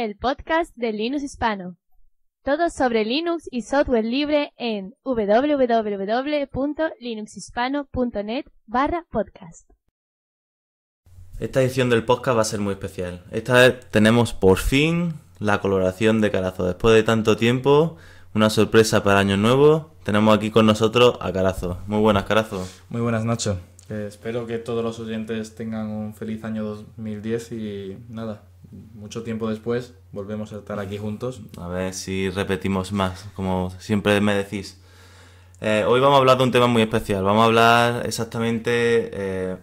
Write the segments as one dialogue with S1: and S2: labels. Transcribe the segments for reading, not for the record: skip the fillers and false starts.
S1: el podcast de Linux Hispano. Todo sobre Linux y software libre en www.linuxhispano.net/podcast.
S2: Esta edición del podcast va a ser muy especial. Esta vez tenemos por fin la colaboración de Carazo. Después de tanto tiempo, una sorpresa para Año Nuevo. Tenemos aquí con nosotros a Carazo. Muy buenas, Carazo.
S3: Muy buenas, Nacho. Espero que todos los oyentes tengan un feliz año 2010 y nada, mucho tiempo después volvemos a estar aquí juntos.
S2: A ver si repetimos más, como siempre me decís. Hoy vamos a hablar de un tema muy especial. Vamos a hablar exactamente...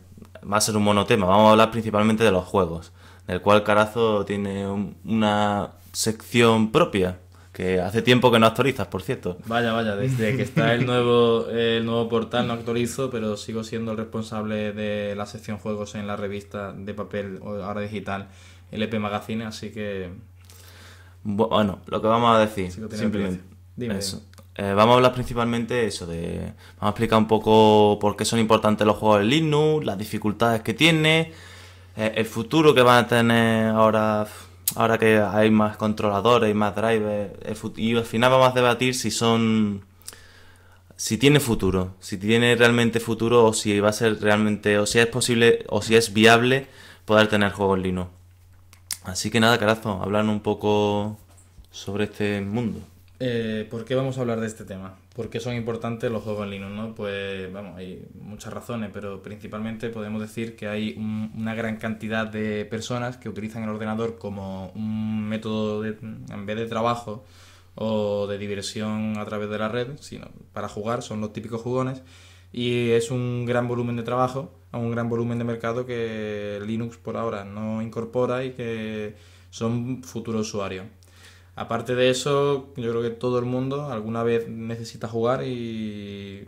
S2: va a ser un monotema. Vamos a hablar principalmente de los juegos, del cual Carazo tiene una sección propia, que hace tiempo que no actualizas, por cierto.
S3: Vaya, desde que está el nuevo portal no actualizo, pero sigo siendo el responsable de la sección juegos en la revista de papel, ahora digital, LP Magazine, así que...
S2: Bueno, lo que vamos a decir, simplemente,
S3: dime.
S2: Eso. Vamos a hablar principalmente eso vamos a explicar un poco por qué son importantes los juegos de Linux, las dificultades que tiene, el futuro que van a tener ahora que hay más controladores y más drivers, y al final vamos a debatir si tiene futuro, si tiene realmente futuro, o si va a ser realmente, o si es posible, o si es viable poder tener juegos Linux. Así que nada, Carazo, hablarnos un poco sobre este mundo.
S3: ¿Por qué vamos a hablar de este tema? ¿Por qué son importantes los juegos en Linux, no? Pues vamos, hay muchas razones, pero principalmente podemos decir que hay una gran cantidad de personas que utilizan el ordenador como un método en vez de trabajo o de diversión a través de la red, sino para jugar, son los típicos jugones, y es un gran volumen de trabajo, un gran volumen de mercado que Linux por ahora no incorpora y que son futuros usuarios. Aparte de eso, yo creo que todo el mundo alguna vez necesita jugar, y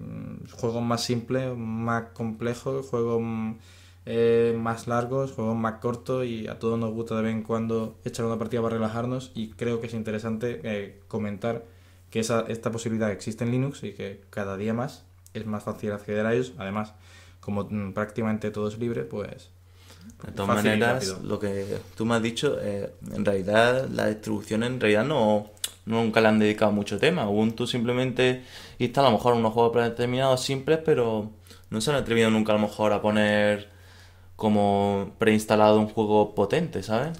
S3: juegos más simples, más complejos, juegos más largos, juegos más cortos, y a todos nos gusta de vez en cuando echar una partida para relajarnos, y creo que es interesante comentar que esta posibilidad existe en Linux y que cada día más es más fácil acceder a ellos. Además, como prácticamente todo es libre, pues...
S2: De todas maneras, lo que tú me has dicho, en realidad las distribuciones nunca le han dedicado mucho tema. Ubuntu simplemente instala a lo mejor unos juegos predeterminados simples, pero no se han atrevido nunca a lo mejor a poner como preinstalado un juego potente, ¿sabes?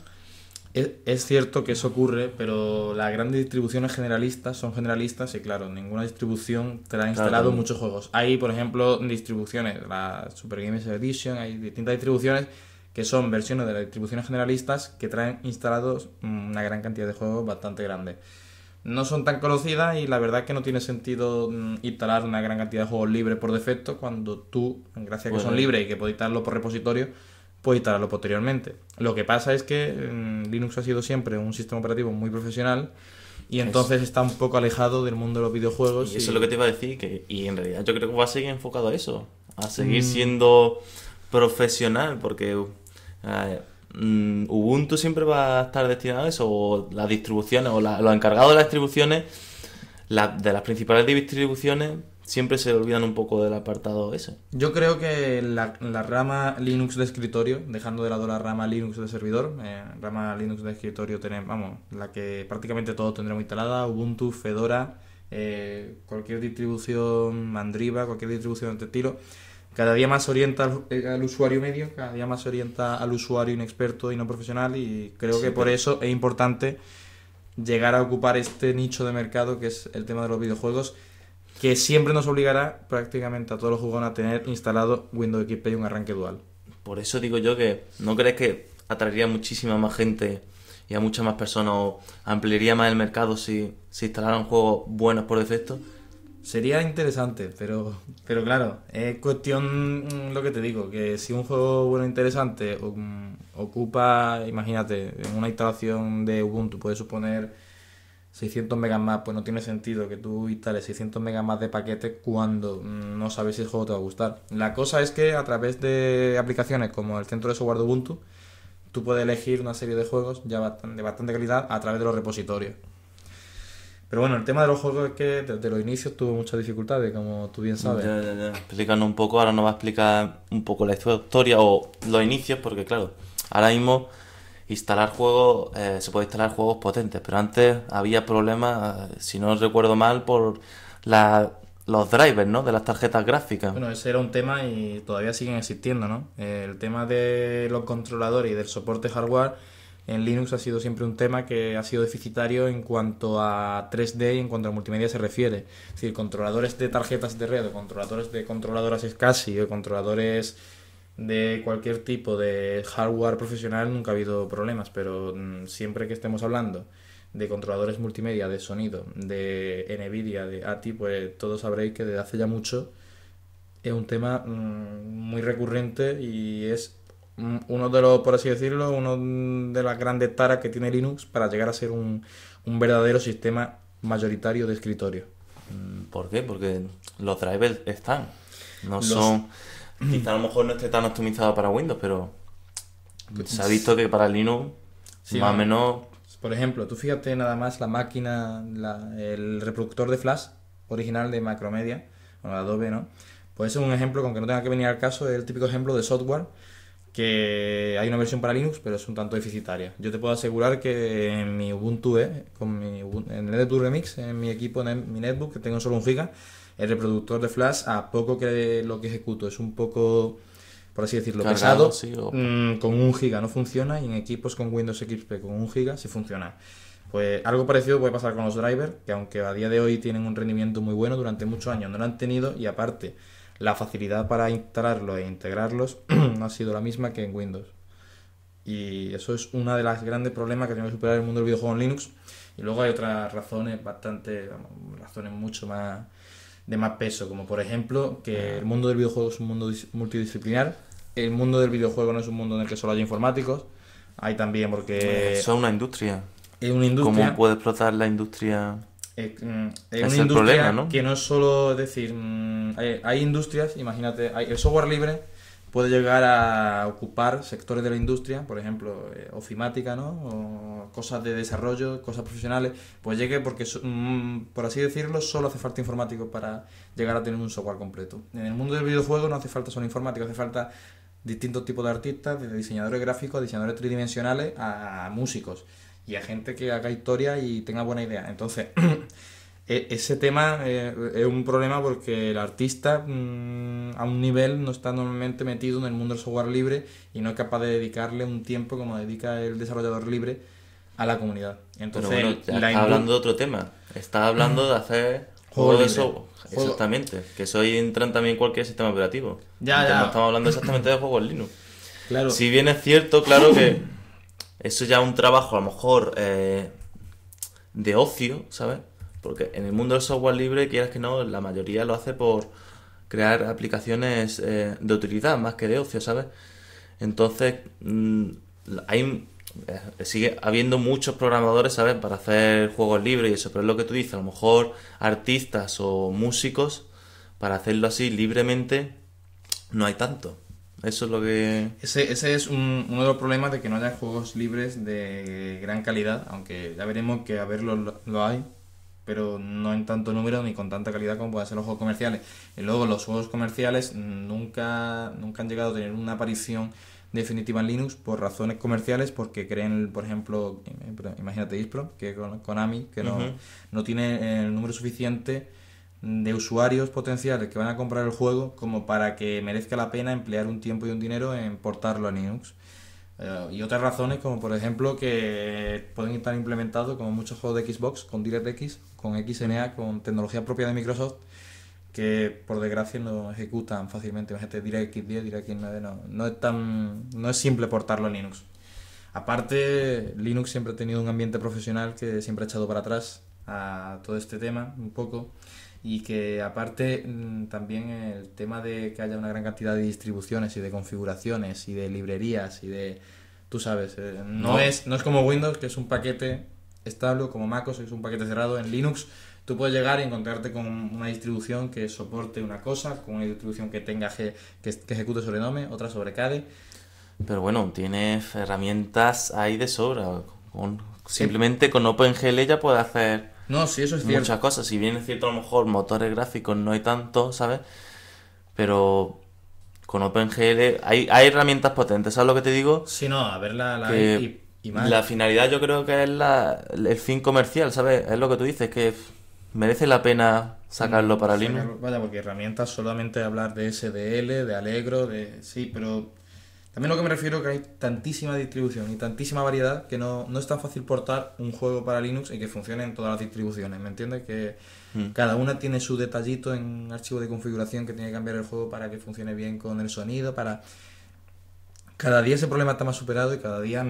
S3: Es cierto que eso ocurre, pero las grandes distribuciones generalistas son generalistas y claro, ninguna distribución trae instalado muchos juegos. Hay, por ejemplo, distribuciones, la Super Games Edition, hay distintas distribuciones que son versiones de las distribuciones generalistas que traen instalados una gran cantidad de juegos bastante grandes. No son tan conocidas y la verdad es que no tiene sentido instalar una gran cantidad de juegos libres por defecto cuando tú, gracias a que son libres y que puedes instalarlo por repositorio, puedes instalarlo posteriormente. Lo que pasa es que Linux ha sido siempre un sistema operativo muy profesional y entonces está un poco alejado del mundo de los videojuegos.
S2: Y eso es lo que te iba a decir, y en realidad yo creo que va a seguir enfocado a eso, a seguir siendo profesional, porque Ubuntu siempre va a estar destinado a eso, o las distribuciones, o los encargados de las distribuciones, de las principales distribuciones, siempre se olvidan un poco del apartado ese.
S3: Yo creo que la rama Linux de escritorio, dejando de lado la rama Linux de servidor, rama Linux de escritorio tenemos, la que prácticamente todos tendremos instalada, Ubuntu, Fedora, cualquier distribución Mandriva, cualquier distribución de este estilo, cada día más se orienta al usuario medio, cada día más se orienta al usuario inexperto y no profesional, y creo que por eso es importante llegar a ocupar este nicho de mercado que es el tema de los videojuegos, que siempre nos obligará prácticamente a todos los jugones a tener instalado Windows XP y un arranque dual.
S2: Por eso digo yo que ¿no crees que atraería muchísima más gente y a muchas más personas, o ampliaría más el mercado si instalaran juegos buenos por defecto?
S3: Sería interesante, pero claro, es cuestión, lo que te digo, que si un juego bueno e interesante ocupa, imagínate, en una instalación de Ubuntu puede suponer 600 megas más, pues no tiene sentido que tú instales 600 megas más de paquete cuando no sabes si el juego te va a gustar. La cosa es que a través de aplicaciones como el centro de software de Ubuntu, tú puedes elegir una serie de juegos ya de bastante calidad a través de los repositorios. Pero bueno, el tema de los juegos es que desde los inicios tuvo muchas dificultades, como tú bien sabes.
S2: Ya. Explícanos un poco, ahora nos va a explicar un poco la historia o los inicios, porque claro, ahora mismo instalar juegos, se puede instalar juegos potentes, pero antes había problemas, si no recuerdo mal, por los drivers, ¿no? De las tarjetas gráficas.
S3: Bueno, ese era un tema y todavía siguen existiendo, ¿no? El tema de los controladores y del soporte hardware en Linux ha sido siempre un tema que ha sido deficitario en cuanto a 3D y en cuanto a multimedia se refiere. Es decir, controladores de tarjetas de red o controladores de controladoras SCSI o controladores de cualquier tipo de hardware profesional nunca ha habido problemas, pero siempre que estemos hablando de controladores multimedia, de sonido, de NVIDIA, de ATI, pues todos sabréis que desde hace ya mucho es un tema muy recurrente y es uno de los, por así decirlo, uno de las grandes taras que tiene Linux para llegar a ser un verdadero sistema mayoritario de escritorio.
S2: ¿Por qué? Porque los drivers están, son... Quizá a lo mejor no esté tan optimizado para Windows, pero se ha visto que para Linux, sí, más o menos...
S3: Por ejemplo, tú fíjate nada más la máquina, el reproductor de Flash original de Macromedia, bueno, Adobe, ¿no? Pues es un ejemplo, con que no tenga que venir al caso, es el típico ejemplo de software que hay una versión para Linux, pero es un tanto deficitaria. Yo te puedo asegurar que en mi Ubuntu, en el NetBook Remix, en mi equipo, en mi netbook, que tengo solo 1 GB, el reproductor de Flash, a poco que lo que ejecuto es un poco, por así decirlo,
S2: cargado,
S3: pesado,
S2: sí,
S3: con 1 GB no funciona, y en equipos con Windows XP con 1 GB sí funciona. Pues algo parecido puede pasar con los drivers, que aunque a día de hoy tienen un rendimiento muy bueno, durante muchos años no lo han tenido, y aparte la facilidad para instalarlos e integrarlos no ha sido la misma que en Windows. Y eso es uno de los grandes problemas que tiene que superar el mundo del videojuego en Linux. Y luego hay otras razones razones mucho más de más peso, como por ejemplo que el mundo del videojuego es un mundo multidisciplinar. El mundo del videojuego no es un mundo en el que solo hay informáticos. Hay también porque...
S2: Eso es una industria.
S3: Es una industria.
S2: ¿Cómo puede explotar la industria?
S3: Es
S2: una
S3: industria
S2: problema, ¿no?
S3: Que no es solo, es decir, hay industrias, imagínate, el software libre puede llegar a ocupar sectores de la industria, por ejemplo, ofimática, ¿no? O cosas de desarrollo, cosas profesionales, pues llegue porque, por así decirlo, solo hace falta informático para llegar a tener un software completo. En el mundo del videojuego no hace falta solo informático, hace falta distintos tipos de artistas, desde diseñadores gráficos, a diseñadores tridimensionales, a músicos y a gente que haga historia y tenga buena idea. Entonces, ese tema es un problema porque el artista a un nivel no está normalmente metido en el mundo del software libre y no es capaz de dedicarle un tiempo como dedica el desarrollador libre a la comunidad. Entonces,
S2: pero bueno, está hablando de otro tema. Está hablando de hacer juegos de software. Exactamente. Que eso entran también en cualquier sistema operativo.
S3: Ya.
S2: No estamos hablando exactamente de juegos Linux.
S3: Claro.
S2: Si bien es cierto, claro que eso ya es un trabajo a lo mejor de ocio, ¿sabes? Porque en el mundo del software libre, quieras que no, la mayoría lo hace por crear aplicaciones de utilidad más que de ocio, ¿sabes? Entonces, sigue habiendo muchos programadores, ¿sabes? Para hacer juegos libres y eso, pero es lo que tú dices, a lo mejor artistas o músicos, para hacerlo así libremente, no hay tanto. Eso es lo que...
S3: Ese es uno de los problemas de que no haya juegos libres de gran calidad, aunque ya veremos que a verlo lo hay, pero no en tanto número ni con tanta calidad como pueden ser los juegos comerciales. Y luego los juegos comerciales nunca han llegado a tener una aparición definitiva en Linux por razones comerciales, porque creen, por ejemplo, imagínate Ispro, que Konami, que no tiene el número suficiente de usuarios potenciales que van a comprar el juego como para que merezca la pena emplear un tiempo y un dinero en portarlo a Linux. Y otras razones, como por ejemplo que pueden estar implementados como muchos juegos de Xbox con DirectX, con XNA, con tecnología propia de Microsoft, que por desgracia no ejecutan fácilmente. Imagínate DirectX 10, DirectX 9, no es simple portarlo a Linux. Aparte, Linux siempre ha tenido un ambiente profesional que siempre ha echado para atrás a todo este tema un poco, y que aparte también el tema de que haya una gran cantidad de distribuciones y de configuraciones y de librerías y de, tú sabes, no es como Windows, que es un paquete estable, como MacOS, que es un paquete cerrado. En Linux tú puedes llegar y encontrarte con una distribución que soporte una cosa, con una distribución que tenga que ejecute sobre Gnome, otra sobre KDE.
S2: Pero bueno, tienes herramientas ahí de sobra. Simplemente con OpenGL ya puedes hacer...
S3: No, sí, eso es cierto.
S2: Muchas cosas. Si bien es cierto, a lo mejor motores gráficos no hay tanto, ¿sabes? Pero con OpenGL hay herramientas potentes, ¿sabes lo que te digo?
S3: Sí, no, a ver, y más.
S2: La finalidad yo creo que es el fin comercial, ¿sabes? Es lo que tú dices, que merece la pena sacarlo para Linux.
S3: Vaya, porque herramientas solamente hablar de SDL, de Allegro, sí, pero también lo que me refiero es que hay tantísima distribución y tantísima variedad que no es tan fácil portar un juego para Linux y que funcione en todas las distribuciones, ¿me entiendes? Que cada una tiene su detallito en archivo de configuración que tiene que cambiar el juego para que funcione bien con el sonido, para... Cada día ese problema está más superado y cada día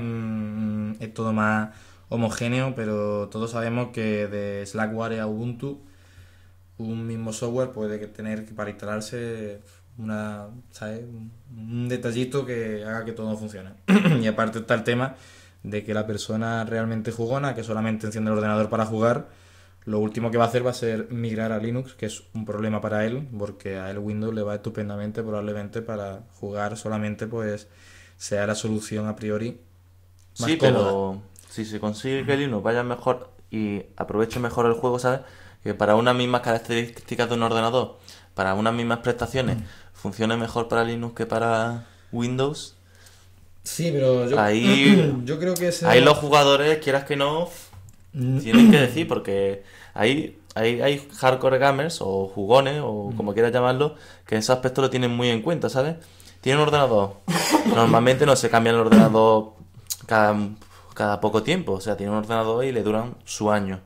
S3: es todo más homogéneo, pero todos sabemos que de Slackware a Ubuntu un mismo software puede tener que para instalarse ¿sabes? Un detallito que haga que todo funcione. Y aparte está el tema de que la persona realmente jugona, que solamente enciende el ordenador para jugar, lo último que va a hacer va a ser migrar a Linux, que es un problema para él, porque a él Windows le va estupendamente, probablemente para jugar solamente pues sea la solución a priori más
S2: Sí,
S3: cómoda.
S2: pero si se consigue que Linux vaya mejor y aproveche mejor el juego, ¿sabes? Que para unas mismas características de un ordenador, para unas mismas prestaciones, funcione mejor para Linux que para Windows.
S3: Sí, pero
S2: Ahí,
S3: yo creo que
S2: ahí los jugadores, quieras que no, tienen que decir, porque hay hardcore gamers o jugones, o como quieras llamarlo, que ese aspecto lo tienen muy en cuenta, ¿sabes? Tienen un ordenador. Normalmente no se cambia el ordenador cada poco tiempo. O sea, tienen un ordenador y le duran su año.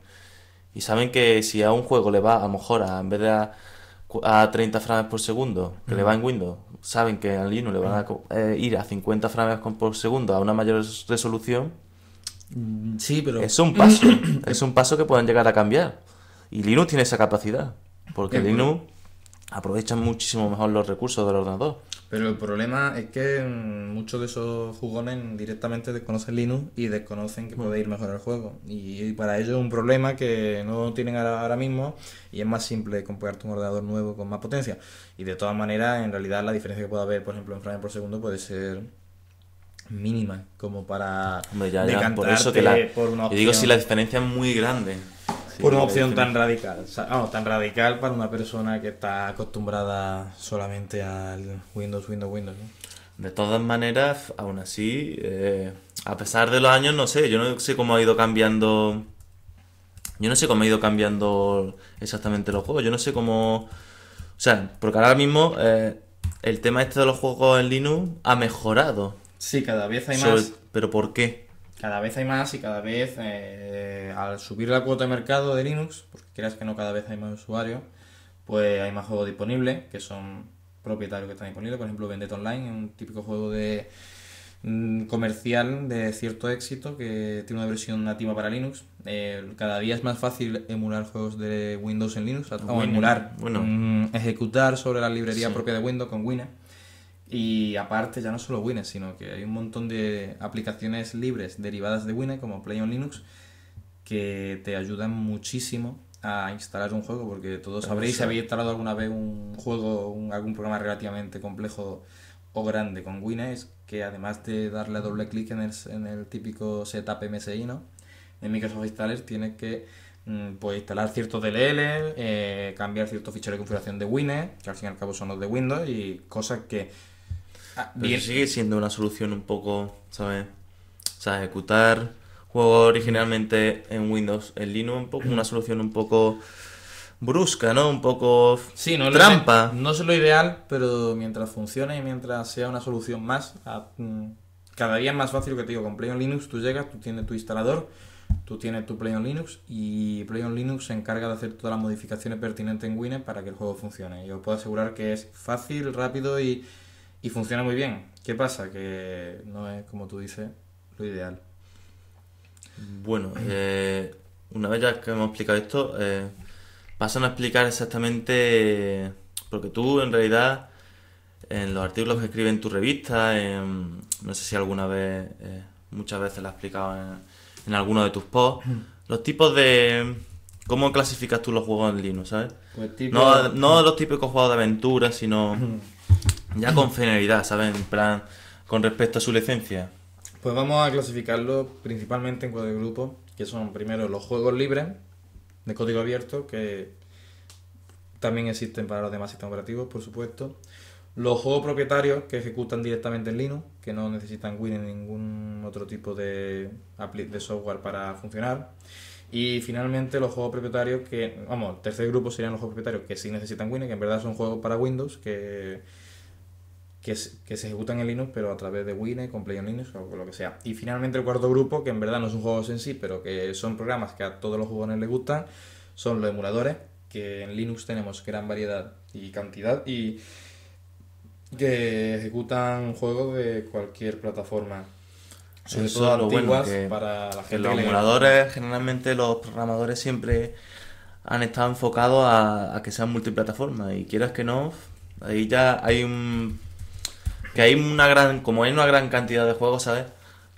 S2: Y saben que si a un juego le va a lo mejor en vez de a 30 frames por segundo, que le va en Windows, saben que al Linux le van a ir a 50 frames por segundo a una mayor resolución.
S3: Sí, pero
S2: Es un paso. Es un paso que pueden llegar a cambiar. Y Linux tiene esa capacidad. Porque Linux aprovecha muchísimo mejor los recursos del ordenador.
S3: Pero el problema es que muchos de esos jugones directamente desconocen Linux y desconocen que puede ir mejor el juego. Y para ellos es un problema que no tienen ahora mismo y es más simple comprarte un ordenador nuevo con más potencia. Y de todas maneras, en realidad la diferencia que puede haber, por ejemplo, en frames por segundo puede ser mínima, como para
S2: Hombre, ya,
S3: decantarte
S2: por eso que
S3: por una
S2: yo
S3: opción.
S2: digo si la diferencia es muy grande. Sí,
S3: Por una
S2: la
S3: opción tan
S2: diferencia.
S3: radical. O sea, vamos, tan radical para una persona que está acostumbrada solamente al Windows, ¿no?
S2: De todas maneras, aún así, a pesar de los años, no sé, yo no sé cómo ha ido cambiando. Yo no sé cómo ha ido cambiando exactamente los juegos. Yo no sé cómo. O sea, porque ahora mismo el tema este de los juegos en Linux ha mejorado.
S3: Sí, cada vez hay más.
S2: ¿Pero por qué?
S3: Cada vez hay más y cada vez al subir la cuota de mercado de Linux, porque creas que no cada vez hay más usuarios, pues hay más juegos disponibles que son propietarios que están disponibles. Por ejemplo, Vendetta Online, un típico juego de comercial de cierto éxito que tiene una versión nativa para Linux. Cada día es más fácil emular juegos de Windows en Linux, o emular, ejecutar sobre la librería propia de Windows con Wine. Y aparte, ya no solo Wine, sino que hay un montón de aplicaciones libres derivadas de Wine, como Play on Linux, que te ayudan muchísimo a instalar un juego, porque todos sabréis si habéis instalado alguna vez un juego, algún programa relativamente complejo o grande con Wine, es que además de darle a doble clic en el típico setup MSI, ¿no? En Microsoft Installer tienes que pues instalar ciertos DLL, cambiar ciertos ficheros de configuración de Wine, que al fin y al cabo son los de Windows, y cosas que...
S2: Pero sigue siendo una solución un poco, ¿sabes? O sea, ejecutar juegos originalmente en Windows, en Linux, un poco una solución un poco brusca, ¿no? Un poco trampa.
S3: No es lo ideal, pero mientras funcione y mientras sea una solución más, cada día es más fácil, que te digo, con Play on Linux tú llegas, tú tienes tu instalador, tú tienes tu Play on Linux y Play on Linux se encarga de hacer todas las modificaciones pertinentes en Wine para que el juego funcione. Y os puedo asegurar que es fácil, rápido y funciona muy bien. ¿Qué pasa? Que no es, como tú dices, lo ideal.
S2: Bueno, una vez ya que hemos explicado esto, pasan a explicar exactamente, porque tú en realidad en los artículos que escribes en tu revista, no sé si alguna vez, muchas veces lo has explicado en alguno de tus posts, los tipos de... ¿Cómo clasificas tú los juegos en Linux, sabes?
S3: Pues
S2: No los típicos juegos de aventura, sino ya con finalidad, ¿sabes? En plan, con respecto a su licencia.
S3: Pues vamos a clasificarlo principalmente en cuatro grupos, que son primero los juegos libres de código abierto, que también existen para los demás sistemas operativos, por supuesto. Los juegos propietarios que ejecutan directamente en Linux, que no necesitan Wine ni ningún otro tipo de software para funcionar. Y finalmente los juegos propietarios que, vamos, el tercer grupo serían los juegos propietarios que sí necesitan Wine, que en verdad son juegos para Windows, que se ejecutan en Linux, pero a través de Wine, con Play on Linux o lo que sea. Y finalmente el cuarto grupo, que en verdad no son juegos en sí, pero que son programas que a todos los jugadores les gustan, son los emuladores, que en Linux tenemos gran variedad y cantidad, y que ejecutan juegos de cualquier plataforma. Sobre todo antiguas, para la gente.
S2: Los emuladores, generalmente los programadores siempre han estado enfocados a que sean multiplataformas, y quieras que no, ahí ya hay como hay una gran cantidad de juegos, ¿sabes?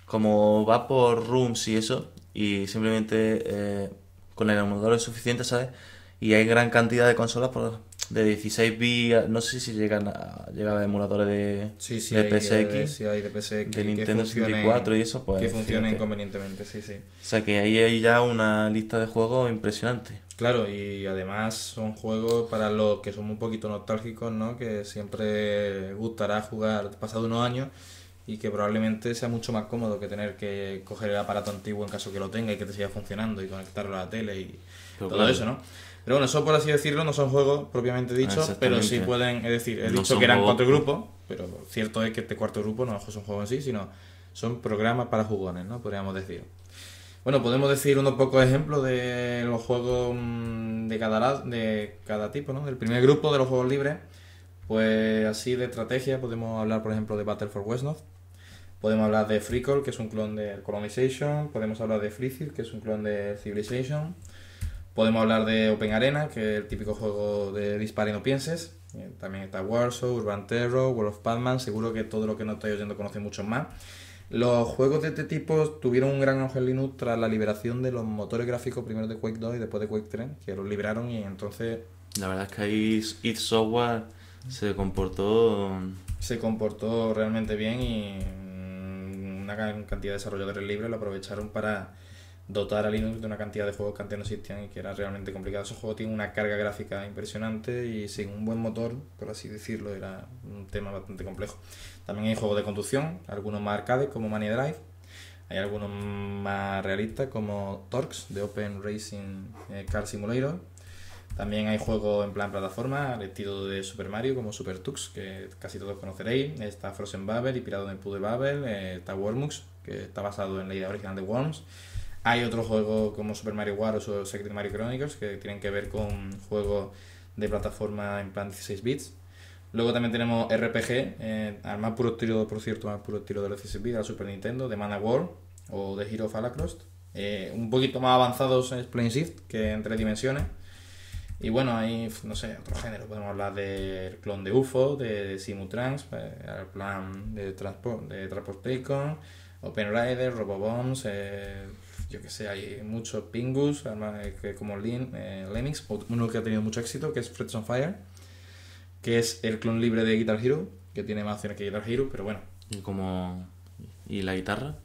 S2: Como va por rooms y eso, y simplemente con el emulador es suficiente, ¿sabes? Y hay gran cantidad de consolas de 16 bits, no sé si llegan a emuladores de PSX,
S3: hay de PSX,
S2: de Nintendo 64 y eso, pues
S3: que funcionen convenientemente, sí.
S2: O sea que ahí hay ya una lista de juegos impresionante.
S3: Claro, y además son juegos para los que somos un poquito nostálgicos, ¿no? Que siempre gustará jugar pasado unos años y que probablemente sea mucho más cómodo que tener que coger el aparato antiguo en caso que lo tenga y que te siga funcionando y conectarlo a la tele y pero todo eso, ¿no? Pero bueno, eso por así decirlo no son juegos propiamente dichos, pero sí pueden, es decir, he dicho que eran 4 grupos, pero cierto es que este cuarto grupo no son juegos en sí, sino son programas para jugones, ¿no? Podríamos decir. Bueno, podemos decir unos pocos ejemplos de los juegos de cada tipo, ¿no? Del primer grupo de los juegos libres, pues así de estrategia podemos hablar, por ejemplo, de Battle for Westnorth. Podemos hablar de FreeCall, que es un clon de Colonization. Podemos hablar de FreeCid, que es un clon de Civilization. Podemos hablar de Open Arena, que es el típico juego de dispara y no pienses. También está Warsaw, Urban Terror, World of Pac-Man. Seguro que todo lo que no estáis oyendo conoce muchos más. Los juegos de este tipo tuvieron un gran auge en Linux tras la liberación de los motores gráficos, primero de Quake 2 y después de Quake 3, que los liberaron y entonces...
S2: La verdad es que ahí id Software se comportó
S3: realmente bien y una gran cantidad de desarrolladores libres lo aprovecharon para dotar a Linux de una cantidad de juegos que antes no existían y que era realmente complicado. Esos juegos tienen una carga gráfica impresionante y sin un buen motor, por así decirlo, era un tema bastante complejo. También hay juegos de conducción, algunos más arcade como Mania Drive, hay algunos más realistas como Torx de Open Racing Car Simulator. También hay juegos en plan plataforma al estilo de Super Mario como Super Tux, que casi todos conoceréis. Está Frozen Babel y Pirado en el Pool de Babel. Está Wormux, que está basado en la idea original de Worms. Hay otros juegos como Super Mario Wars o Secret Mario Chronicles que tienen que ver con juegos de plataforma en plan 16 bits. Luego también tenemos RPG, al más puro estilo, por cierto, más puro estilo de los 16 bits, de la Super Nintendo, de Mana World o de Hero of Alacrost. Un poquito más avanzados en Plane Shift, que en 3 dimensiones. Y bueno, hay, no sé, otro género. Podemos hablar del clon de UFO, de Simutrans, el plan de Transportation, Open Rider, Robobombs, yo que sé, hay muchos Pingus, como Lemmings, uno que ha tenido mucho éxito, que es Frets on Fire, que es el clon libre de Guitar Hero, que tiene más opciones que Guitar Hero, pero bueno.
S2: ¿Y la guitarra?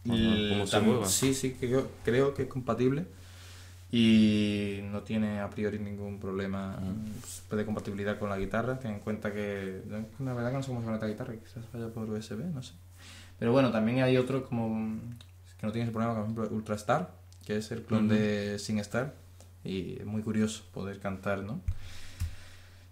S3: ¿Cómo se juega? Sí, que yo creo que es compatible y no tiene a priori ningún problema de compatibilidad con la guitarra. Ten en cuenta que la verdad que no sé cómo se conecta la guitarra, quizás vaya por USB, no sé. Pero bueno, también hay otros como que no tienen ese problema, por ejemplo Ultra Star, que es el clon de SingStar, y es muy curioso poder cantar, ¿no?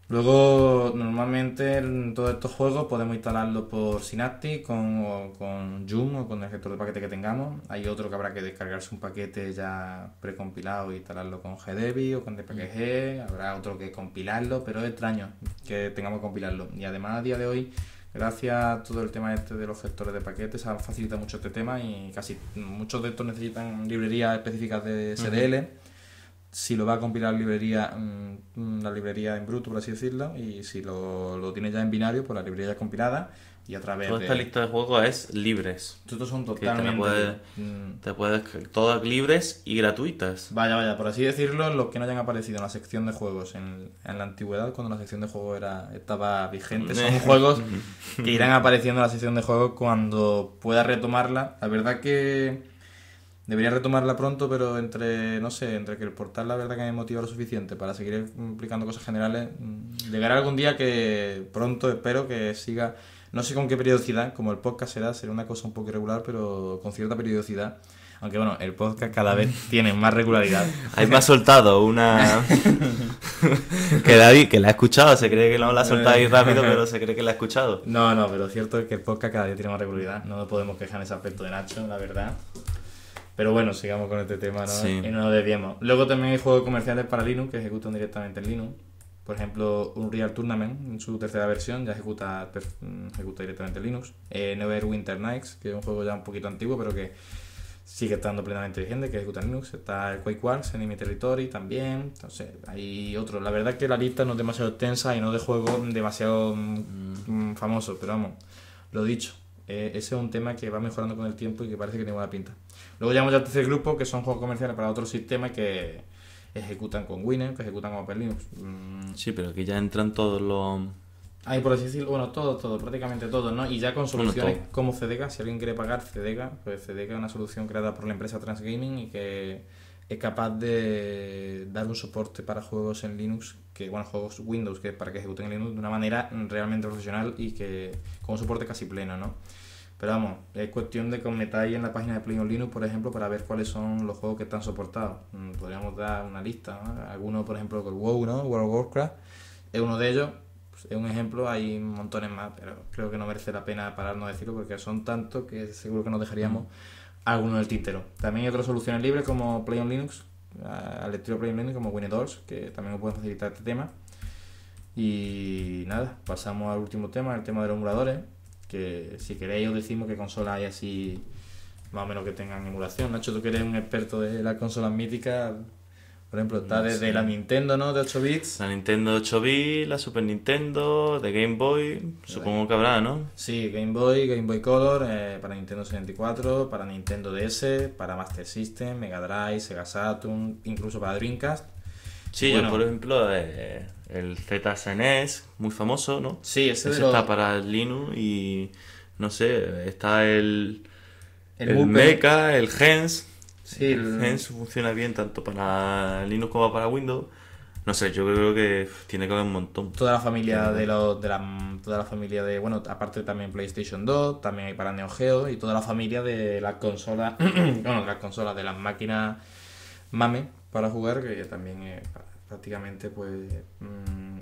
S3: Luego, normalmente en todos estos juegos podemos instalarlo por Synaptic, con Joom o con el gestor de paquete que tengamos. Hay otro que habrá que descargarse un paquete ya precompilado e instalarlo con GDebi o con DPKG. Habrá otro que compilarlo, pero es extraño que tengamos que compilarlo. Y además, a día de hoy, gracias a todo el tema de los gestores de paquetes, se facilita mucho este tema y casi muchos de estos necesitan librerías específicas de SDL. Si lo va a compilar la librería en bruto, por así decirlo, y si lo tiene ya en binario, pues la librería ya compilada y a través
S2: Toda esta lista de juegos es libres.
S3: Estos son totalmente...
S2: Todas libres y gratuitas.
S3: Vaya, por así decirlo, los que no hayan aparecido en la sección de juegos en la antigüedad, cuando la sección de juegos estaba vigente, son juegos que irán apareciendo en la sección de juegos cuando pueda retomarla. La verdad que Debería retomarla pronto, pero entre que el portal la verdad que me motiva lo suficiente para seguir explicando cosas generales, llegará algún día que pronto espero que siga, no sé con qué periodicidad, como el podcast será una cosa un poco irregular, pero con cierta periodicidad. Aunque bueno, el podcast cada vez tiene más regularidad.
S2: Ahí me ha soltado una... que David, que la ha escuchado, se cree que no la ha soltado ahí rápido, pero se cree que la ha escuchado.
S3: No, pero cierto es que el podcast cada día tiene más regularidad. No nos podemos quejar en ese aspecto de Nacho, la verdad. Pero bueno, sigamos con este tema, ¿no?
S2: Sí.
S3: Y no nos desviemos. Luego también hay juegos comerciales para Linux que ejecutan directamente en Linux. Por ejemplo, Unreal Tournament, en su tercera versión, ya ejecuta directamente en Linux. Neverwinter Nights, que es un juego ya un poquito antiguo, pero que sigue estando plenamente vigente, que ejecuta en Linux. Está el Quake Wars, Enemy Territory también. Entonces, hay otros. La verdad es que la lista no es demasiado extensa y no de juegos demasiado famosos, pero vamos, lo dicho. Ese es un tema que va mejorando con el tiempo y que parece que tiene buena pinta. Luego llegamos al tercer grupo, que son juegos comerciales para otros sistemas que ejecutan con Windows, que ejecutan con OpenLinux.
S2: Sí, pero aquí ya entran todos los...
S3: Ahí por así decirlo, bueno, todo, prácticamente todo, ¿no? Y ya con soluciones como CDK, si alguien quiere pagar CDK, pues CDK es una solución creada por la empresa Transgaming y que es capaz de dar un soporte para juegos en Linux, juegos Windows que para que ejecuten en Linux de una manera realmente profesional y que con un soporte casi pleno, ¿no? Pero vamos, es cuestión de que os metáis en la página de Play on Linux, por ejemplo, para ver cuáles son los juegos que están soportados. Podríamos dar una lista, ¿no? Algunos, por ejemplo, el WoW, ¿no? World of Warcraft es uno de ellos. Es un ejemplo, hay montones más, pero creo que no merece la pena pararnos a decirlo porque son tantos que seguro que nos dejaríamos algunos del tintero. También hay otras soluciones libres como Play on Linux, al estilo Play on Linux como WinDoors, que también nos pueden facilitar este tema. Y nada, pasamos al último tema, el tema de los emuladores, que si queréis os decimos qué consolas hay así más o menos que tengan emulación. Nacho, tú que eres un experto de las consolas míticas. Por ejemplo, está desde la Nintendo, ¿no? De 8 bits.
S2: La Nintendo 8 bits, la Super Nintendo, de Game Boy, supongo que habrá, ¿no?
S3: Sí, Game Boy Color, para Nintendo 64, para Nintendo DS, para Master System, Mega Drive, Sega Saturn, incluso para Dreamcast.
S2: Sí, bueno, yo por ejemplo, el ZSNES, muy famoso, ¿no?
S3: Sí, ese
S2: está para el Linux y, no sé, está el Mecha, el Gens. Sí, el Gens funciona bien tanto para Linux como para Windows. No sé, yo creo que tiene que haber un montón.
S3: Toda la familia toda la familia de, bueno, aparte también PlayStation 2, también hay para Neo Geo y toda la familia de las consolas, de las máquinas MAME para jugar, que también prácticamente pues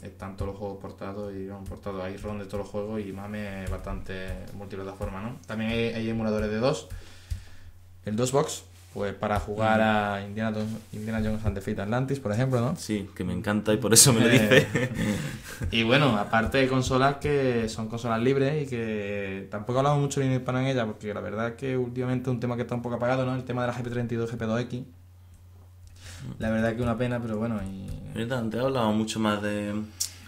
S3: están todos los juegos portados y portados, hay ROM de todos los juegos y MAME es bastante multiplataforma, ¿no? También hay emuladores de DOS, el DOSBox, pues para jugar a Indiana Jones and the Fate Atlantis, por ejemplo, ¿no?
S2: Sí, que me encanta y por eso me lo dice.
S3: Y bueno, aparte de consolas que son consolas libres y que tampoco hablamos mucho de hispano en ellas, porque la verdad es que últimamente es un tema que está un poco apagado, ¿no? El tema de la GP32 y GP2X. La verdad es que es una pena, pero bueno.
S2: Antes hablábamos mucho más de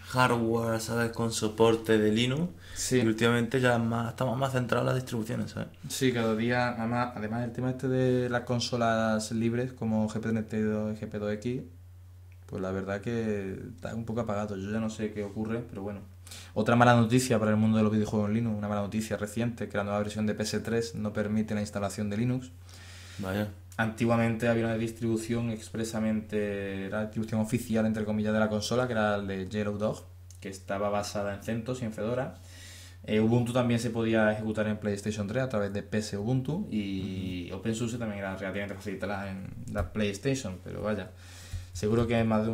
S2: hardware, ¿sabes? Con soporte de Linux. Sí. Y últimamente ya estamos más centrados en las distribuciones, ¿sabes?
S3: Sí, cada día, además el tema este de las consolas libres como GP32 y GP2X, pues la verdad que está un poco apagado. Yo ya no sé qué ocurre, pero bueno. Otra mala noticia para el mundo de los videojuegos en Linux, una mala noticia reciente, que la nueva versión de PS3 no permite la instalación de Linux.
S2: Vaya.
S3: Antiguamente había una distribución expresamente, la distribución oficial entre comillas de la consola, que era el de Yellow Dog, que estaba basada en CentOS y en Fedora. Ubuntu también se podía ejecutar en PlayStation 3 a través de PS Ubuntu y OpenSUSE también era relativamente facilitada en la PlayStation, pero vaya, seguro que más de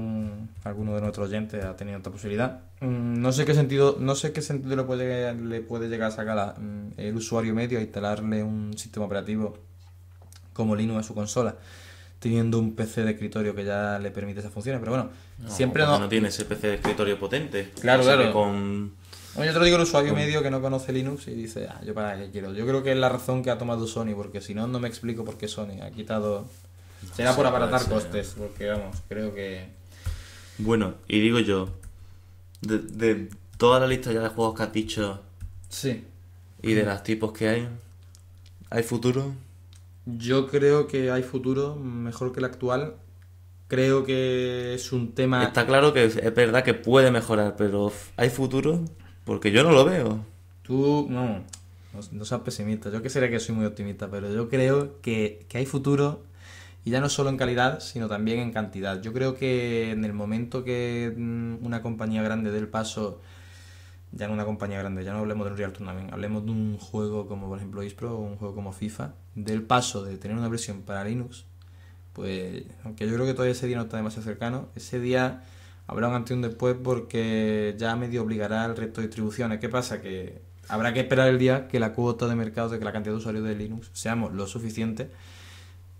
S3: alguno de nuestros oyentes ha tenido esta posibilidad. No sé qué sentido le puede llegar a sacar el usuario medio a instalarle un sistema operativo como Linux a su consola, teniendo un PC de escritorio que ya le permite esas funciones, pero bueno, siempre
S2: no tiene ese PC de escritorio potente.
S3: Claro. Yo te lo digo el usuario medio que no conoce Linux y dice, yo para qué quiero. Yo creo que es la razón que ha tomado Sony, porque si no, no me explico por qué Sony ha quitado. Será por abaratar costes, porque vamos, creo que.
S2: Bueno, y digo yo, de toda la lista ya de juegos que has dicho.
S3: Sí.
S2: Y de los tipos que ¿hay futuro?
S3: Yo creo que hay futuro mejor que el actual. Creo que es un tema.
S2: Está claro que es verdad que puede mejorar, pero ¿hay futuro? Porque yo no lo veo.
S3: Tú, no. no seas pesimista. Yo que sería que soy muy optimista, pero yo creo que hay futuro, y ya no solo en calidad, sino también en cantidad. Yo creo que en el momento que una compañía grande dé el paso, ya no una compañía grande, ya no hablemos de un Real Tournament, hablemos de un juego como por ejemplo eSpro o un juego como FIFA, del paso de tener una versión para Linux, pues aunque yo creo que todavía ese día no está demasiado cercano, ese día habrá un antes y un después, porque ya medio obligará al resto de distribuciones. ¿Qué pasa? Que habrá que esperar el día que la cuota de mercado, de que la cantidad de usuarios de Linux seamos lo suficiente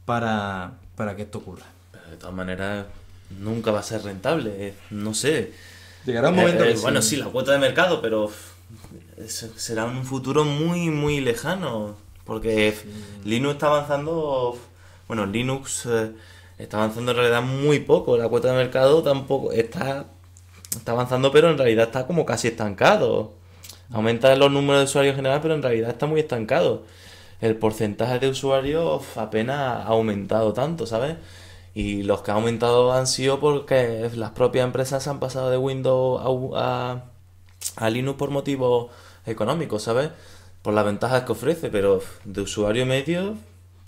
S3: para que esto ocurra.
S2: Pero de todas maneras, nunca va a ser rentable. No sé.
S3: Llegará un momento que
S2: bueno, sí, la cuota de mercado, pero será en un futuro muy, muy lejano. Porque Linux está avanzando. Bueno, Linux está avanzando en realidad muy poco. La cuota de mercado tampoco está avanzando, pero en realidad está como casi estancado. Aumenta los números de usuarios en general, pero en realidad está muy estancado. El porcentaje de usuarios apenas ha aumentado tanto, ¿sabes? Y los que han aumentado han sido porque las propias empresas han pasado de Windows a Linux por motivos económicos, ¿sabes? Por las ventajas que ofrece, pero de usuario medio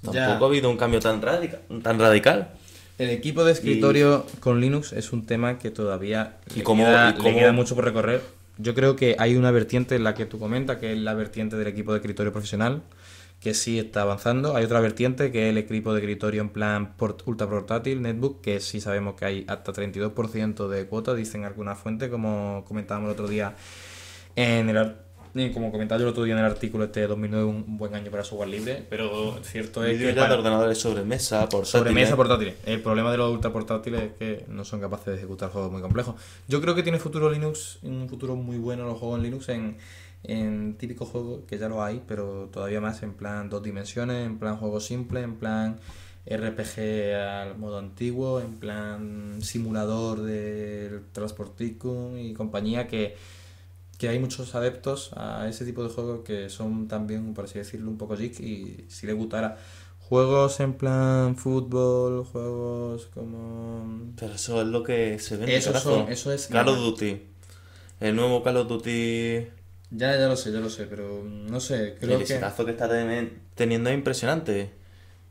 S2: tampoco ha habido un cambio tan radical.
S3: El equipo de escritorio con Linux es un tema que todavía le queda mucho por recorrer. Yo creo que hay una vertiente en la que tú comentas, que es la vertiente del equipo de escritorio profesional, que sí está avanzando. Hay otra vertiente que es el equipo de escritorio en plan ultra portátil, netbook, que sí sabemos que hay hasta 32% de cuota, dicen algunas fuentes, como comentábamos el otro día como comentaba yo el otro día en el artículo, 2009 un buen año para software libre, pero cierto es que
S2: de ordenadores sobremesa,
S3: portátiles. El problema de los ultra portátiles es que no son capaces de ejecutar juegos muy complejos. Yo creo que tiene futuro Linux, un futuro muy bueno los juegos en Linux, en típicos juegos que ya lo hay, pero todavía más en plan 2 dimensiones, en plan juego simple, en plan RPG al modo antiguo, en plan simulador del Transport Tycoon y compañía, que hay muchos adeptos a ese tipo de juegos que son también, por así decirlo, un poco geek, y si les gustara juegos en plan fútbol, juegos como...
S2: Pero eso es lo que se vende.
S3: Eso es
S2: Call of Duty. El nuevo Call of Duty...
S3: Ya lo sé, pero no sé, creo
S2: el exitazo que está teniendo es impresionante.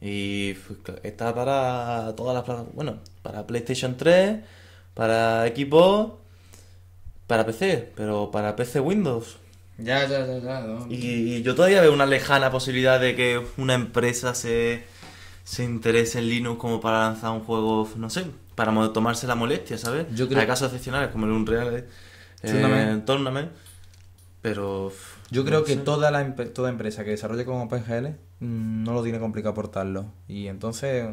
S2: Y está para todas las plataformas. Bueno, para PlayStation 3, para Xbox, para PC, pero para PC Windows.
S3: Ya. No.
S2: Y yo todavía veo una lejana posibilidad de que una empresa se interese en Linux como para lanzar un juego, no sé, para tomarse la molestia, ¿sabes? Hay casos excepcionales como el Unreal Tournament, pero...
S3: Yo creo que toda empresa que desarrolle con OpenGL no lo tiene complicado portarlo. Y entonces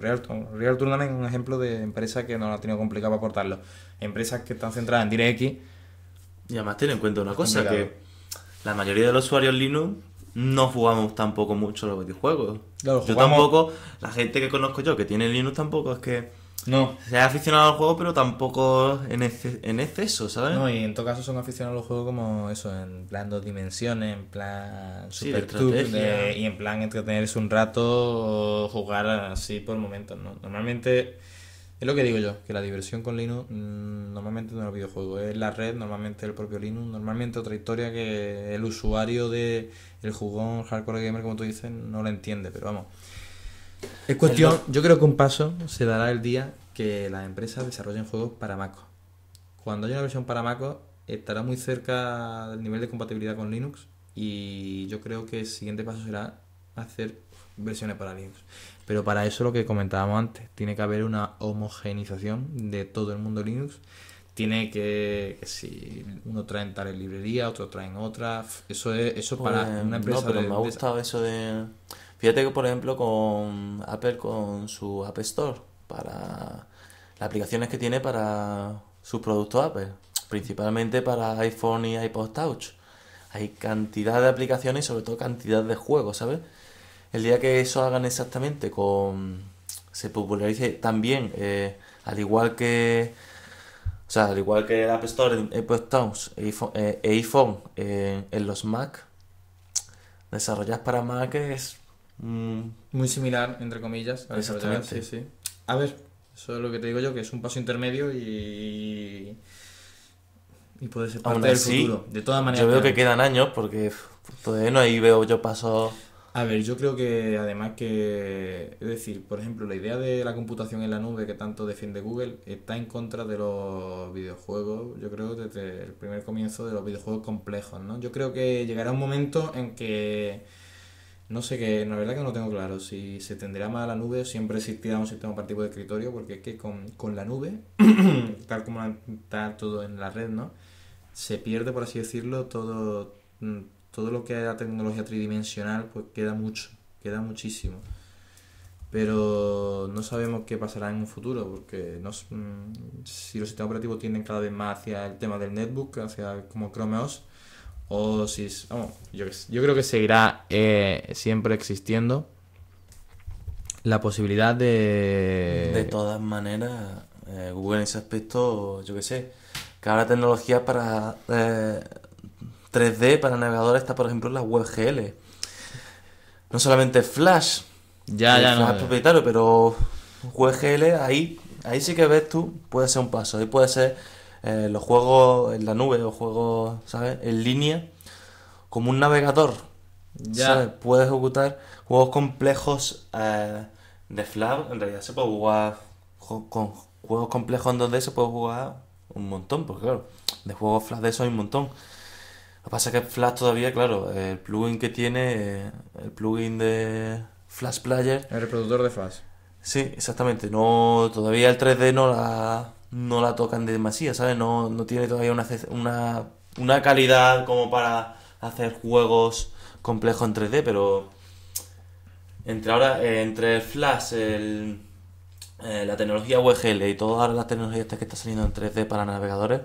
S3: Real Tournament es un ejemplo de empresa que no lo ha tenido complicado para portarlo. Empresas que están centradas en DirectX.
S2: Y además ten en cuenta una cosa, que la mayoría de los usuarios Linux no jugamos tampoco mucho los videojuegos.
S3: Claro,
S2: yo tampoco, la gente que conozco yo que tiene Linux tampoco es que...
S3: No.
S2: Se ha aficionado al juego, pero tampoco en exceso, ¿sabes?
S3: No, y en todo caso son aficionados a los juegos como eso, en plan 2 dimensiones, en plan super y en plan entretenerse un rato o jugar así por momentos, ¿no? Normalmente, es lo que digo yo, que la diversión con Linux normalmente no es el videojuego, es la red, normalmente el propio Linux, normalmente otra historia que el usuario el jugón hardcore gamer, como tú dices, no lo entiende, pero vamos. Es cuestión, yo creo que un paso se dará el día que las empresas desarrollen juegos para MacOS. Cuando haya una versión para MacOS, estará muy cerca del nivel de compatibilidad con Linux, y yo creo que el siguiente paso será hacer versiones para Linux. Pero para eso, lo que comentábamos antes, tiene que haber una homogeneización de todo el mundo Linux. Tiene que si uno trae en tales librerías, otro trae en otras. Eso para una empresa.
S2: No, pero me ha gustado eso de... Fíjate que, por ejemplo, con Apple, con su App Store, para las aplicaciones que tiene para sus productos Apple, principalmente para iPhone y iPod Touch, hay cantidad de aplicaciones y sobre todo cantidad de juegos, ¿sabes? El día que eso hagan exactamente se popularice también, al igual que el App Store en iPod Touch e iPhone en los Mac, desarrollar para Mac es...
S3: muy similar, entre comillas, a desarrollar. Sí. A ver, eso es lo que te digo yo, que es un paso intermedio, y Y puede ser parte del futuro. De todas maneras.
S2: Yo veo que quedan años porque todavía no ahí veo yo pasos.
S3: A ver, yo creo que además que, es decir, por ejemplo, la idea de la computación en la nube que tanto defiende Google está en contra de los videojuegos, yo creo, desde el primer comienzo de los videojuegos complejos, ¿no? Yo creo que llegará un momento en que, no sé qué, la verdad que no lo tengo claro, si se tendrá más a la nube o siempre existirá un sistema operativo de escritorio, porque es que con la nube, tal como está todo en la red, ¿no? Se pierde, por así decirlo, todo lo que es la tecnología tridimensional, pues queda muchísimo. Pero no sabemos qué pasará en un futuro, porque si los sistemas operativos tienden cada vez más hacia el tema del netbook, hacia como Chrome OS, o si vamos, yo creo que seguirá siempre existiendo la posibilidad de...
S2: De todas maneras, Google en ese aspecto, yo qué sé, que ahora tecnología para 3D, para navegadores, está por ejemplo la WebGL. No solamente Flash, Flash
S3: no,
S2: propietario, pero WebGL, ahí sí que ves tú, puede ser un paso. Ahí puede ser los juegos en la nube, o juegos, ¿sabes?, en línea, como un navegador. ¿Sabes? Puedes ejecutar juegos complejos de Flash. En realidad se puede jugar con juegos complejos en 2D, se puede jugar un montón, porque claro, de juegos Flash de eso hay un montón. Lo que pasa es que Flash todavía, claro, el plugin que tiene, el plugin de Flash Player,
S3: el reproductor de Flash.
S2: sí, exactamente, no, todavía el 3D no la tocan demasiado, ¿sabes? No tiene todavía una calidad como para hacer juegos complejos en 3D, pero entre el Flash, la tecnología WebGL y todas las tecnologías que está saliendo en 3D para navegadores,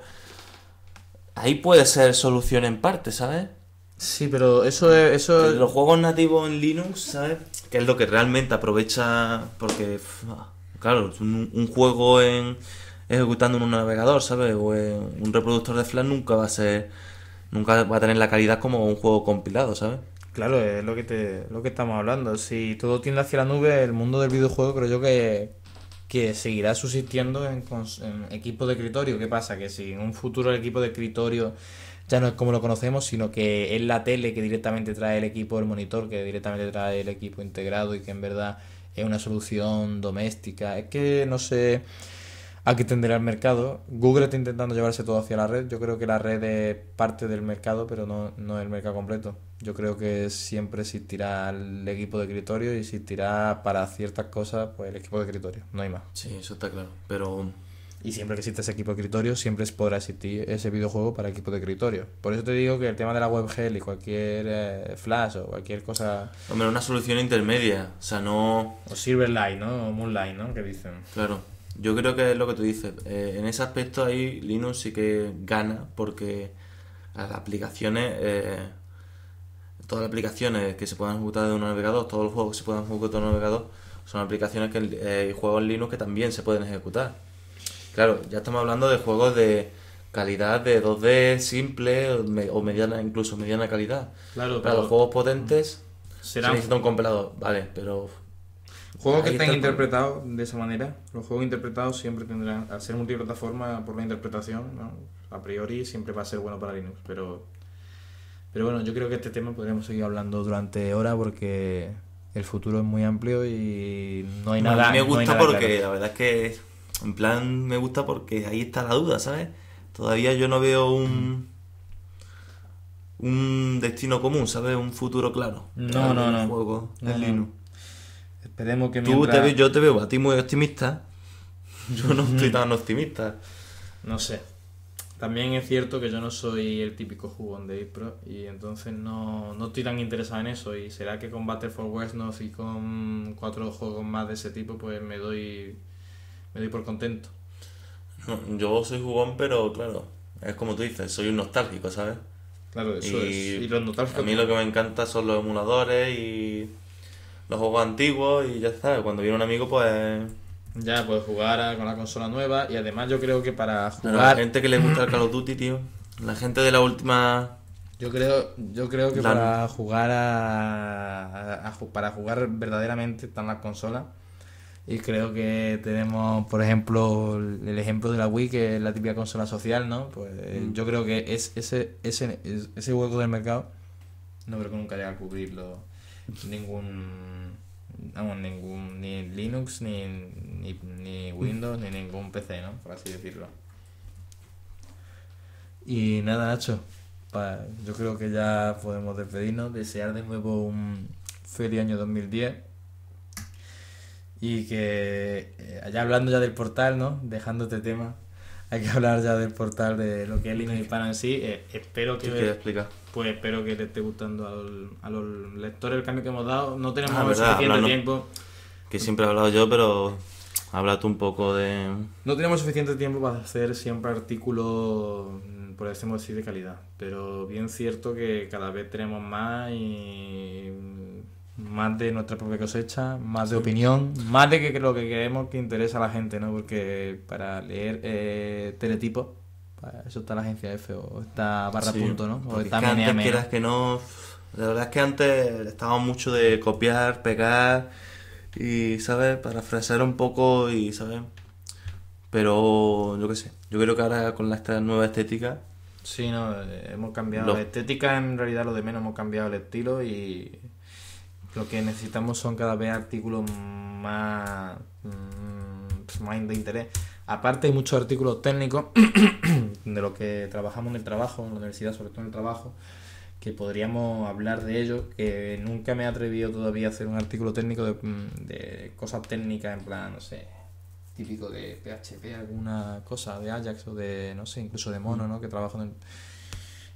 S2: ahí puede ser solución en parte, ¿sabes?
S3: Sí, pero eso es...
S2: Los juegos nativos en Linux, ¿sabes? Que es lo que realmente aprovecha, porque, claro, un juego ejecutando en un navegador, ¿sabes? O en un reproductor de Flash nunca va a tener la calidad como un juego compilado, ¿sabes?
S3: Claro, es lo que estamos hablando. Si todo tiende hacia la nube, el mundo del videojuego creo yo que seguirá subsistiendo en equipos de escritorio. ¿Qué pasa? Que si en un futuro el equipo de escritorio ya no es como lo conocemos, sino que es la tele que directamente trae el equipo, el monitor que directamente trae el equipo integrado y que en verdad es una solución doméstica. Es que no sé a qué tenderá el mercado. Google está intentando llevarse todo hacia la red. Yo creo que la red es parte del mercado, pero no es el mercado completo. Yo creo que siempre existirá el equipo de escritorio y existirá para ciertas cosas pues el equipo de escritorio. No hay más.
S2: Sí, eso está claro. Pero...
S3: Y siempre que existe ese equipo de escritorio, siempre podrá existir ese videojuego para equipo de escritorio. Por eso te digo que el tema de la WebGL y cualquier Flash o cualquier cosa...
S2: Hombre, una solución intermedia. O sea, no...
S3: O Silverlight, ¿no? O Moonlight, ¿no? Que dicen.
S2: Claro. Yo creo que es lo que tú dices. En ese aspecto ahí Linux sí que gana porque las aplicaciones... todas las aplicaciones que se puedan ejecutar de un navegador, todos los juegos que se puedan ejecutar de un navegador, son aplicaciones que juegos en Linux que también se pueden ejecutar. Claro, ya estamos hablando de juegos de calidad de 2D simple o mediana, incluso mediana calidad.
S3: Claro,
S2: pero los juegos potentes se
S3: serán
S2: necesita un compilador, vale, pero...
S3: juegos que
S2: ahí
S3: estén
S2: está
S3: interpretados de esa manera. Los juegos interpretados siempre tendrán, al ser multiplataforma por la interpretación, ¿no? A priori siempre va a ser bueno para Linux, pero bueno, yo creo que este tema podríamos seguir hablando durante horas porque el futuro es muy amplio y no hay nada.
S2: A mí me gusta porque
S3: claro.
S2: la verdad es que en plan me gusta porque ahí está la duda, ¿sabes? Todavía yo no veo un destino común, ¿sabes? Un futuro claro.
S3: No.
S2: Un juego en Linux.
S3: Esperemos que
S2: Yo te veo a ti muy optimista. Yo no estoy tan optimista.
S3: No sé. También es cierto que yo no soy el típico jugón de ePro y entonces no estoy tan interesado en eso. Y será que con Battle for Westnorth y con 4 juegos más de ese tipo pues me doy por contento.
S2: No, yo soy jugón, pero claro, es como tú dices, soy un nostálgico, ¿sabes?
S3: Claro, eso es. Y los nostálgicos...
S2: A mí lo que me encanta son los emuladores y los juegos antiguos y ya está. Cuando viene un amigo, pues...
S3: Ya, puedes jugar con la consola nueva y además yo creo que para jugar...
S2: La gente que le gusta el Call of Duty, tío, la gente de la última...
S3: Yo creo que para jugar para jugar verdaderamente están las consolas Y creo que tenemos, por ejemplo, el ejemplo de la Wii, que es la típica consola social, ¿no? Pues yo creo que ese hueco del mercado no creo que nunca llegue a cubrirlo ni Linux, ni Windows, ni ningún PC, ¿no? Por así decirlo. Y nada, Nacho, yo creo que ya podemos despedirnos, desear de nuevo un feliz año 2010 y que, ya hablando ya del portal, ¿no? Dejando este tema, hay que hablar ya del portal, de lo que es Linux Hispano en sí. Espero que...
S2: ¿Qué quieres explicar?
S3: Pues espero que le esté gustando a los lectores el cambio que hemos dado. No tenemos suficiente tiempo.
S2: Que siempre he hablado yo, pero habla tú un poco de...
S3: No tenemos suficiente tiempo para hacer siempre artículos, por decirlo así, de calidad. Pero bien cierto que cada vez tenemos más y más de nuestra propia cosecha, más de opinión, más de que lo que queremos que interesa a la gente, ¿no? Porque para leer teletipos, para eso está la agencia F o está barra punto, ¿no? O está
S2: antes quieras que no... La verdad es que antes estábamos mucho de copiar, pegar y, ¿sabes? Parafrasear un poco y, ¿sabes? Pero yo qué sé, yo creo que ahora con esta nueva estética...
S3: Sí, no, hemos cambiado la estética, en realidad lo de menos, hemos cambiado el estilo y... Lo que necesitamos son cada vez artículos más de interés. Aparte hay muchos artículos técnicos de lo que trabajamos en el trabajo, en la universidad, sobre todo en el trabajo, que podríamos hablar de ello, que nunca me he atrevido todavía a hacer un artículo técnico de cosas técnicas, en plan, no sé, típico de PHP, alguna cosa de Ajax o de, no sé, incluso de Mono, ¿no? Que trabajo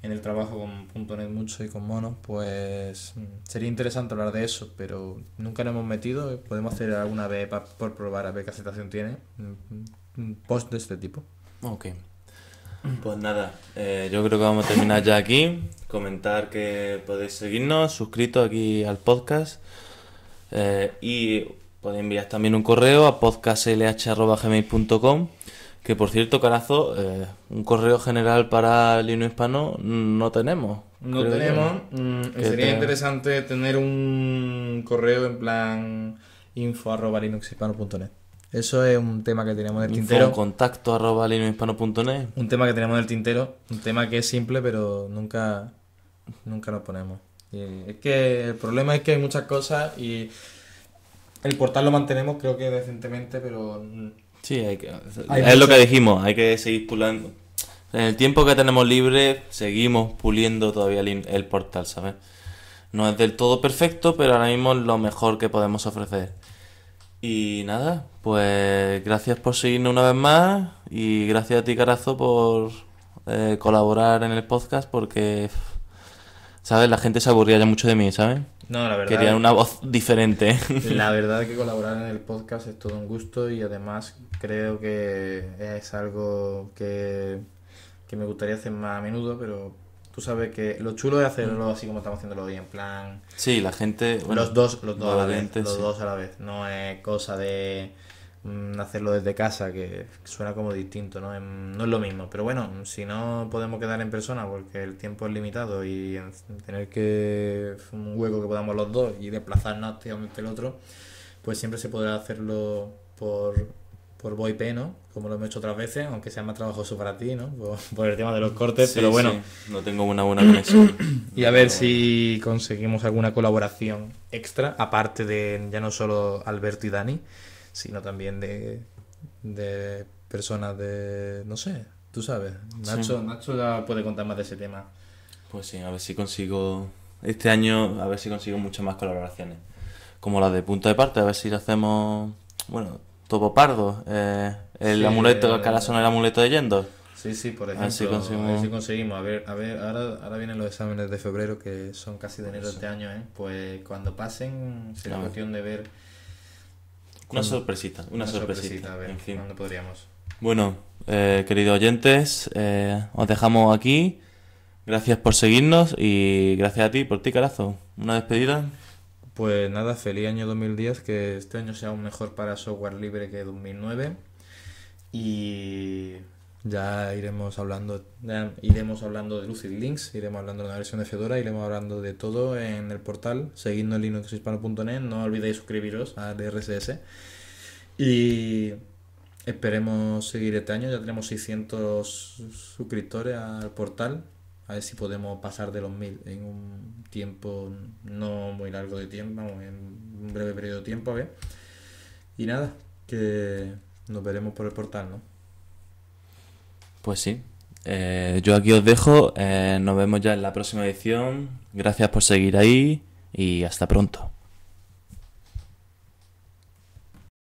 S3: en el trabajo con .NET mucho y con Mono, pues sería interesante hablar de eso, pero nunca nos hemos metido. Podemos hacer alguna vez por probar a ver qué aceptación tiene un post de este tipo.
S2: Ok. Pues nada, yo creo que vamos a terminar ya aquí. Comentar que podéis seguirnos, suscritos aquí al podcast, y podéis enviar también un correo a podcastlh@gmail.com. Que por cierto, Carazo, un correo general para Linux Hispano no tenemos.
S3: No tenemos. Sería interesante tener un correo en plan info@linuxhispano.net. Eso es un tema que tenemos en el tintero.
S2: contacto@linuxhispano.net.
S3: Un tema que tenemos en el tintero. Un tema que es simple, pero nunca lo ponemos. Y es que el problema es que hay muchas cosas y el portal lo mantenemos, creo que decentemente, pero...
S2: Sí, es lo que dijimos, hay que seguir puliendo. En el tiempo que tenemos libre, seguimos puliendo todavía el portal, ¿sabes? No es del todo perfecto, pero ahora mismo es lo mejor que podemos ofrecer. Y nada, pues gracias por seguirnos una vez más y gracias a ti, Carazo, por colaborar en el podcast, porque, ¿sabes? La gente se aburría ya mucho de mí, ¿sabes?
S3: No, la verdad.
S2: Querían una voz diferente.
S3: La verdad es que colaborar en el podcast es todo un gusto y además creo que es algo que me gustaría hacer más a menudo, pero tú sabes que lo chulo es hacerlo así como estamos haciéndolo hoy, en plan...
S2: Sí, la gente... Bueno,
S3: los dos a la vez,
S2: sí.
S3: Dos a la vez. No es cosa de hacerlo desde casa, que suena como distinto, ¿no? No es lo mismo. Pero bueno, si no podemos quedar en persona porque el tiempo es limitado y tener que un hueco que podamos los dos y desplazarnos hacia donde esté el otro, pues siempre se podrá hacerlo por VoIP, ¿no? Como lo hemos hecho otras veces, aunque sea más trabajoso para ti, ¿no? Por el tema de los cortes,
S2: sí,
S3: pero bueno.
S2: Sí. No tengo una buena conexión.
S3: Y a ver si conseguimos alguna colaboración extra, aparte de ya no solo Alberto y Dani, sino también de personas de... no sé, tú sabes. Nacho ya puede contar más de ese tema.
S2: Pues sí, a ver si consigo... Este año, a ver si consigo muchas más colaboraciones. Como la de Punto de Parte, a ver si lo hacemos... Bueno, Topo Pardo, el amuleto, que ahora son el amuleto de Yendo.
S3: Sí, por ejemplo, a ver si conseguimos. A ver, ahora vienen los exámenes de febrero, que son casi de enero de este año, ¿eh? Pues cuando pasen será cuestión de ver...
S2: Una sorpresita.
S3: A ver, en fin. ¿Dónde podríamos?
S2: Bueno, queridos oyentes, os dejamos aquí. Gracias por seguirnos y gracias a ti, por ti, Carazo. Una despedida.
S3: Pues nada, feliz año 2010, que este año sea aún mejor para software libre que 2009 y ya iremos hablando de Lucid Links, iremos hablando de la versión de Fedora, iremos hablando de todo en el portal. Seguidnos en linuxhispano.net, no olvidéis suscribiros al RSS Y esperemos seguir este año. Ya tenemos 600 suscriptores al portal. A ver si podemos pasar de los 1000 en un tiempo no muy largo de tiempo, vamos, en un breve periodo de tiempo, a ver. Y nada, que nos veremos por el portal, ¿no?
S2: Pues sí. Yo aquí os dejo. Nos vemos ya en la próxima edición. Gracias por seguir ahí y hasta pronto.